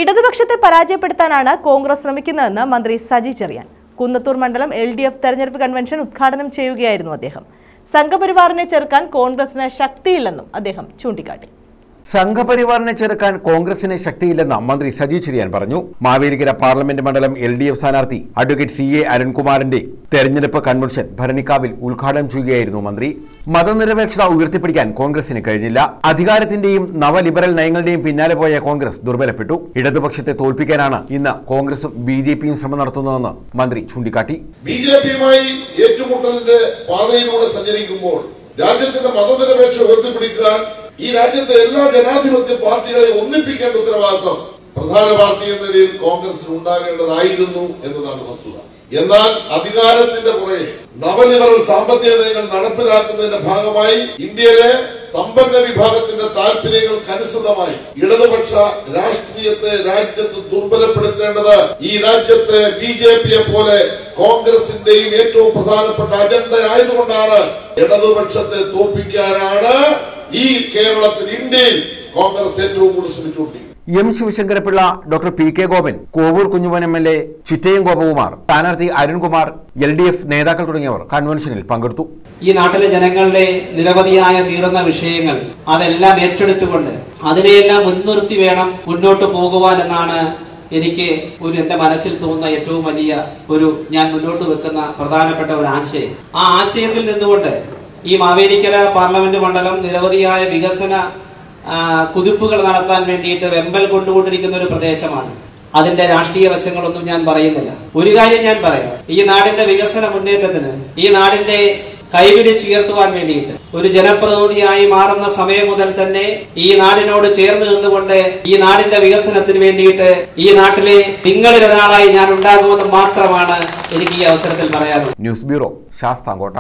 ഇടതുപക്ഷത്തെ പരാജയപ്പെടുത്താനാണ് കോൺഗ്രസ് ശ്രമിക്കുന്നതെന്ന് മന്ത്രി സജി ചെറിയാൻ. കുന്നത്തൂർ മണ്ഡലം LDF തെരഞ്ഞെടുപ്പ് കൺവെൻഷൻ ഉദ്ഘാടനം ചെയ്യുകയായിരുന്നു അദ്ദേഹം. സംഘപരിവാറിനെ ചെറുക്കാൻ കോൺഗ്രസിന് ശക്തിയില്ലെന്നും അദ്ദേഹം ചൂണ്ടിക്കാട്ടി. സംഘപരിവാറിനെ ചെറുക്കാൻ കോൺഗ്രസിന് ശക്തിയില്ലെന്ന് മന്ത്രി സജി ചെറിയാൻ പറഞ്ഞു. മാവേലിക്കര പാർലമെന്റ് മണ്ഡലം LDF സ്ഥാനാർത്ഥി അഡ്വക്കേറ്റ് CA അരുൺകുമാറിന്റെ തെരഞ്ഞെടുപ്പ് കൺവെൻഷൻ ഭരണിക്കാവിൽ ഉദ്ഘാടനം ചെയ്യുകയായിരുന്നു മന്ത്രി. മതനിരപേക്ഷത ഉയർത്തിപ്പിടിക്കാൻ കോൺഗ്രസിന് കഴിഞ്ഞില്ല. അധികാരത്തിന്റെയും നവലിബറൽ നയങ്ങളുടെയും പിന്നാലെ പോയ കോൺഗ്രസ് ദുർബലപ്പെട്ടു. ഇടതുപക്ഷത്തെ തോൽപ്പിക്കാനാണ് ഇന്ന് കോൺഗ്രസും BJPയും ശ്രമം നടത്തുന്നതെന്ന് മന്ത്രി ചൂണ്ടിക്കാട്ടി. BJPയുമായി ഏറ്റുമുട്ടലിന്റെ പാതയിലൂടെ സഞ്ചരിക്കുമ്പോൾ രാജ്യത്തിന്റെ മതനിരപേക്ഷ ഉയർത്തിപ്പിടിക്കാൻ ഈ രാജ്യത്തെ എല്ലാ ജനാധിപത്യ പാർട്ടികളെ ഒന്നിപ്പിക്കേണ്ട ഉത്തരവാദിത്വം പ്രധാന പാർട്ടി എന്ന നിലയിൽ കോൺഗ്രസിന് ഉണ്ടാകേണ്ടതായിരുന്നു എന്നതാണ് വസ്തുത. എന്നാൽ അധികാരത്തിന്റെ പുറകെ നവലിബറൽ സാമ്പത്തിക നയങ്ങൾ നടപ്പിലാക്കുന്നതിന്റെ ഭാഗമായി ഇന്ത്യയിലെ സമ്പന്ന വിഭാഗത്തിന്റെ താല്പര്യങ്ങൾക്കനുസൃതമായി ഇടതുപക്ഷ രാഷ്ട്രീയത്തെ രാജ്യത്ത് ദുർബലപ്പെടുത്തേണ്ടത് ഈ രാജ്യത്തെ BJPയെ പോലെ കോൺഗ്രസിന്റെയും ഏറ്റവും പ്രധാനപ്പെട്ട അജണ്ട ആയതുകൊണ്ടാണ് ഇടതുപക്ഷത്തെ തോൽപ്പിക്കാനാണ് ഈ കേരളത്തിൽ ഇന്ത്യയിൽ കോൺഗ്രസ് ഏറ്റവും കൂടുതൽ ശ്രമിച്ചുകൊണ്ടിരിക്കുന്നത്. M. Sivasankara Pillai, doctor PK Gopan, Kovoor Kunjumon MLA, Chittayam Gopakumar, സ്ഥാനാർത്ഥി അരുൺകുമാർ, LDF നേതാക്കൾ തുടങ്ങിയവർ കൺവെൻഷനിൽ പങ്കെടുത്തു. ഈ നാട്ടിലെ ജനങ്ങളുടെ നിരവധിയായ നീറുന്ന വിഷയങ്ങൾ അതെല്ലാം ഏറ്റെടുത്തുകൊണ്ട് അതിനെയെല്ലാം മുൻനിർത്തി വേണം മുന്നോട്ട് പോകുവാൻ എന്നാണ് എനിക്ക് എന്റെ മനസ്സിൽ തോന്നുന്ന ഏറ്റവും വലിയ ഞാൻ മുന്നോട്ട് വെക്കുന്ന പ്രധാനപ്പെട്ട ഒരു ആശയം. ആ ആശയത്തിൽ നിന്നുകൊണ്ട് ഈ മാവേലിക്കര പാർലമെന്റ് മണ്ഡലം നിരവധിയായ വികസന കുതിപ്പുകൾ നടത്താൻ വേണ്ടിയിട്ട് വെമ്പൽ കൊണ്ടുകൊണ്ടിരിക്കുന്ന ഒരു പ്രദേശമാണ്. അതിന്റെ രാഷ്ട്രീയ വശങ്ങളൊന്നും ഞാൻ പറയുന്നില്ല. ഒരു കാര്യം ഞാൻ പറയാം, ഈ നാടിന്റെ വികസന മുന്നേറ്റത്തിന് ഈ നാടിന്റെ കൈപിടിച്ചുയർത്തുവാൻ വേണ്ടിയിട്ട് ഒരു ജനപ്രതിനിധിയായി മാറുന്ന സമയം മുതൽ തന്നെ ഈ നാടിനോട് ചേർന്ന് നിന്നുകൊണ്ട് ഈ നാടിന്റെ വികസനത്തിന് വേണ്ടിയിട്ട് ഈ നാട്ടിലെ നിങ്ങളിലൊരാളായി ഞാൻ ഉണ്ടാകുമെന്ന് മാത്രമാണ് എനിക്ക് ഈ അവസരത്തിൽ പറയാനുള്ളത്. News bureau, Sasthamkotta.